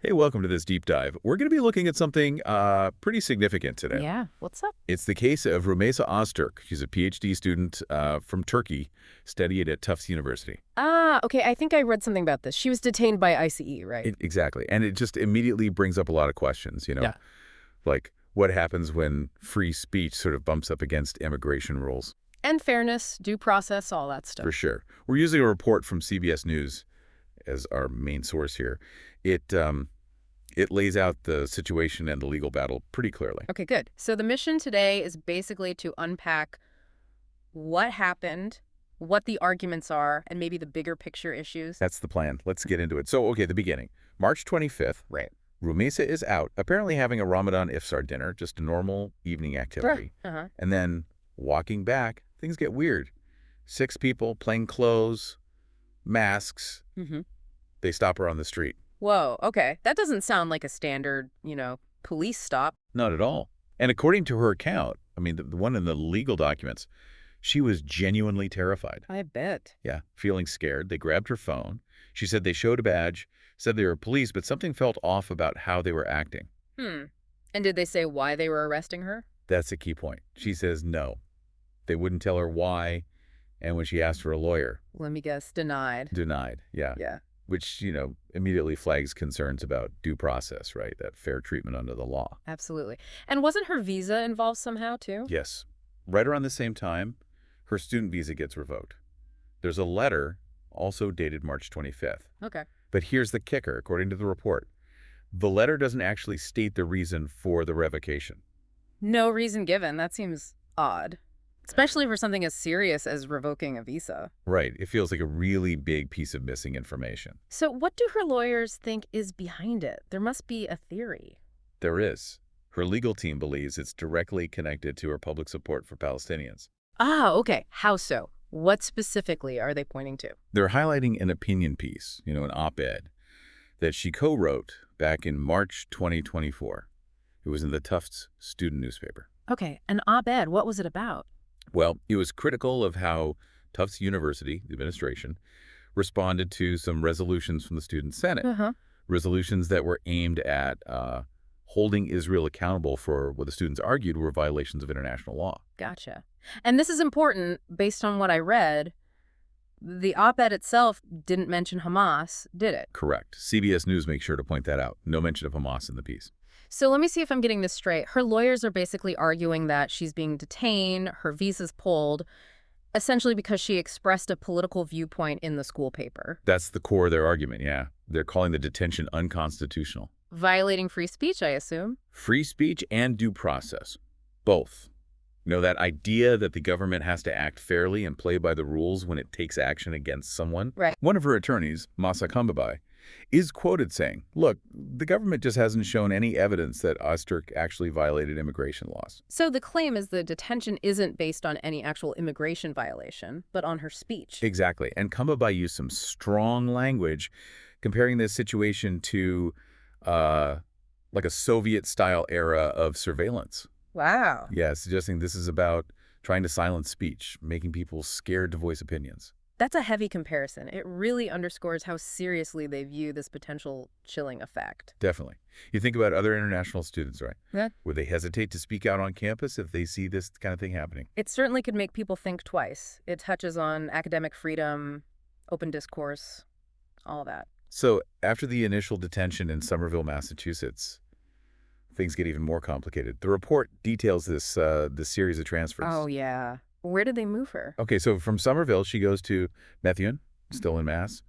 Hey, welcome to this deep dive. We're going to be looking at something pretty significant today. Yeah, what's up? It's the case of Rümeysa Öztürk. She's a PhD student from Turkey, studied at Tufts University. Okay, I think I read something about this. She was detained by ICE, right? Exactly. And it just immediately brings up a lot of questions, Yeah. like what happens when free speech sort of bumps up against immigration rules? And fairness, due process, all that stuff. For sure. We're using a report from CBS News as our main source here. It lays out the situation and the legal battle pretty clearly. Okay, good. So the mission today is basically to unpack what happened, what the arguments are, and maybe the bigger picture issues. That's the plan. Let's get into it. So, okay, the beginning. March 25th. Right. Rümeysa is out, apparently having a Ramadan iftar dinner, just a normal evening activity. Uh-huh. And then walking back, things get weird. 6 people, plain clothes, masks. Mm-hmm. They stop her on the street. Whoa, okay. That doesn't sound like a standard, police stop. Not at all. And according to her account, I mean, the one in the legal documents, she was genuinely terrified. I bet. Yeah, feeling scared. They grabbed her phone. She said they showed a badge, said they were police, but something felt off about how they were acting. And did they say why they were arresting her? That's a key point. She says no. They wouldn't tell her why, and when she asked for a lawyer... Let me guess, denied. Denied, yeah. Yeah. Which, immediately flags concerns about due process, right? That fair treatment under the law. Absolutely. And wasn't her visa involved somehow, too? Yes. Right around the same time, her student visa gets revoked. There's a letter, also dated March 25th. Okay. But here's the kicker, according to the report. The letter doesn't actually state the reason for the revocation. No reason given. That seems odd. Especially for something as serious as revoking a visa. Right. It feels like a really big piece of missing information. So what do her lawyers think is behind it? There must be a theory. There is. Her legal team believes it's directly connected to her public support for Palestinians. Okay. How so? What specifically are they pointing to? They're highlighting an opinion piece, an op-ed, that she co-wrote back in March 2024. It was in the Tufts student newspaper. Okay. An op-ed. What was it about? Well, it was critical of how Tufts University, the administration, responded to some resolutions from the Student Senate. Resolutions that were aimed at holding Israel accountable for what the students argued were violations of international law. Gotcha. And this is important based on what I read. The op-ed itself didn't mention Hamas, did it? Correct. CBS News makes sure to point that out. No mention of Hamas in the piece. So let me see if I'm getting this straight. Her lawyers are basically arguing that she's being detained, her visa's pulled, essentially because she expressed a political viewpoint in the school paper. That's the core of their argument, yeah. They're calling the detention unconstitutional. Violating free speech, I assume? Free speech and due process. Both. That idea that the government has to act fairly and play by the rules when it takes action against someone. Right. One of her attorneys, Masa Kambabai, is quoted saying, look, the government just hasn't shown any evidence that Öztürk actually violated immigration laws. So the claim is the detention isn't based on any actual immigration violation, but on her speech. Exactly. And Kambabai used some strong language comparing this situation to like a Soviet-style era of surveillance. Wow. Yeah, suggesting this is about trying to silence speech, making people scared to voice opinions. That's a heavy comparison. It really underscores how seriously they view this potential chilling effect. Definitely. You think about other international students, right? Yeah. Would they hesitate to speak out on campus if they see this kind of thing happening? It certainly could make people think twice. It touches on academic freedom, open discourse, all that. So after the initial detention in Somerville, Massachusetts, things get even more complicated. The report details this series of transfers. Oh, yeah. Where did they move her? Okay, so from Somerville, she goes to Methuen, still in Mass,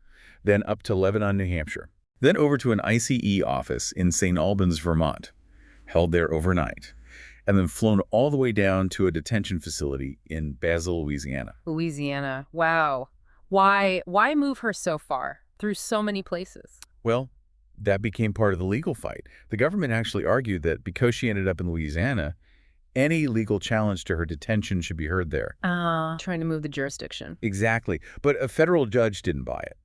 then up to Lebanon, New Hampshire, then over to an ICE office in St. Albans, Vermont, held there overnight, and then flown all the way down to a detention facility in Basel, Louisiana. Louisiana. Wow. Why move her so far, through so many places? Well, that became part of the legal fight. The government actually argued that because she ended up in Louisiana, any legal challenge to her detention should be heard there. Trying to move the jurisdiction. Exactly. But a federal judge didn't buy it.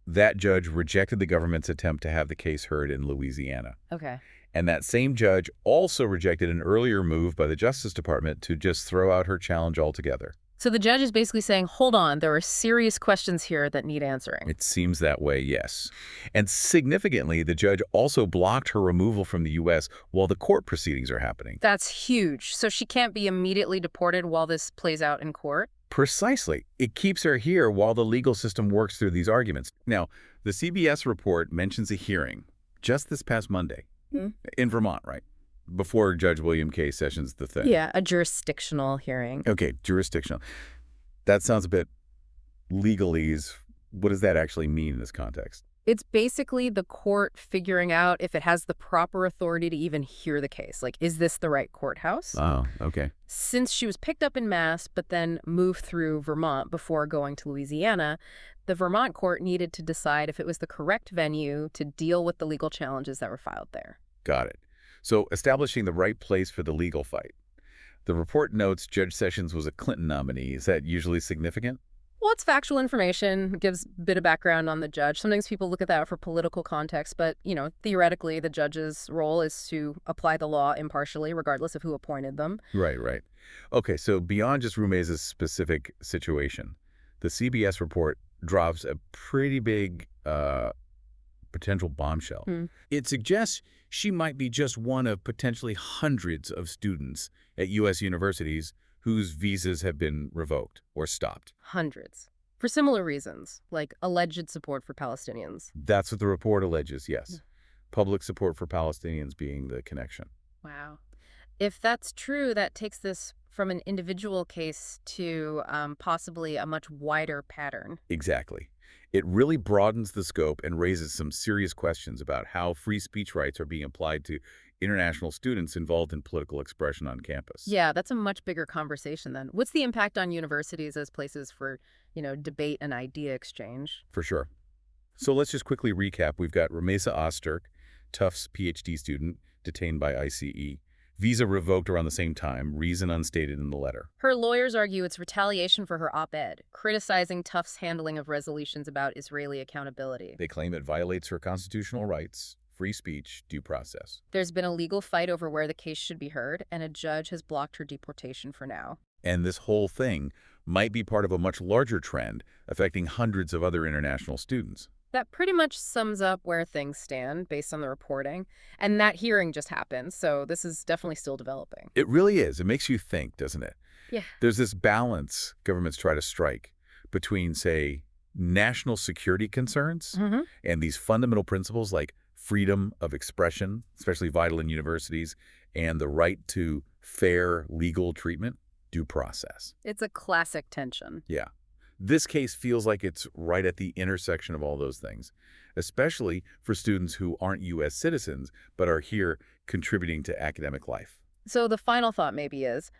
That judge rejected the government's attempt to have the case heard in Louisiana. Okay. And that same judge also rejected an earlier move by the Justice Department to just throw out her challenge altogether. So the judge is basically saying, hold on, there are serious questions here that need answering. It seems that way, yes. And significantly, the judge also blocked her removal from the U.S. while the court proceedings are happening. That's huge. So she can't be immediately deported while this plays out in court? Precisely. It keeps her here while the legal system works through these arguments. Now, the CBS report mentions a hearing just this past Monday in Vermont, right? Before Judge William K. Sessions III. Yeah, a jurisdictional hearing. Okay, jurisdictional. That sounds a bit legalese. What does that actually mean in this context? It's basically the court figuring out if it has the proper authority to even hear the case. Like, is this the right courthouse? Oh, okay. Since she was picked up in Mass, but then moved through Vermont before going to Louisiana, the Vermont court needed to decide if it was the correct venue to deal with the legal challenges that were filed there. Got it. So establishing the right place for the legal fight. The report notes Judge Sessions was a Clinton nominee. Is that usually significant? Well, it's factual information, gives a bit of background on the judge. Sometimes people look at that for political context, but, theoretically, the judge's role is to apply the law impartially, regardless of who appointed them. Right, right. Okay, so beyond just Rümeysa's specific situation, the CBS report drops a pretty big potential bombshell. It suggests she might be just one of potentially hundreds of students at U.S. universities whose visas have been revoked or stopped. Hundreds. For similar reasons, like alleged support for Palestinians. That's what the report alleges, yes. Public support for Palestinians being the connection. Wow. If that's true, that takes this from an individual case to possibly a much wider pattern. Exactly. It really broadens the scope and raises some serious questions about how free speech rights are being applied to international students involved in political expression on campus. Yeah, that's a much bigger conversation then. What's the impact on universities as places for, debate and idea exchange? For sure. So let's just quickly recap. We've got Rümeysa Öztürk, Tufts PhD student, detained by ICE. Visa revoked around the same time, reason unstated in the letter. Her lawyers argue it's retaliation for her op-ed, criticizing Tufts' handling of resolutions about Israeli accountability. They claim it violates her constitutional rights, free speech, due process. There's been a legal fight over where the case should be heard, and a judge has blocked her deportation for now. And this whole thing might be part of a much larger trend affecting hundreds of other international students. That pretty much sums up where things stand based on the reporting. And that hearing just happened, so this is definitely still developing. It really is. It makes you think, doesn't it? Yeah. There's this balance governments try to strike between, say, national security concerns and these fundamental principles like freedom of expression, especially vital in universities, and the right to fair legal treatment, due process. It's a classic tension. Yeah. This case feels like it's right at the intersection of all those things, especially for students who aren't U.S. citizens but are here contributing to academic life. So the final thought maybe is,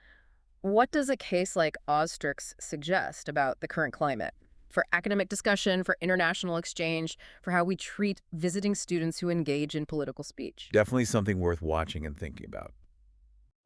what does a case like Öztürk's suggest about the current climate? For academic discussion, for international exchange, for how we treat visiting students who engage in political speech? Definitely something worth watching and thinking about.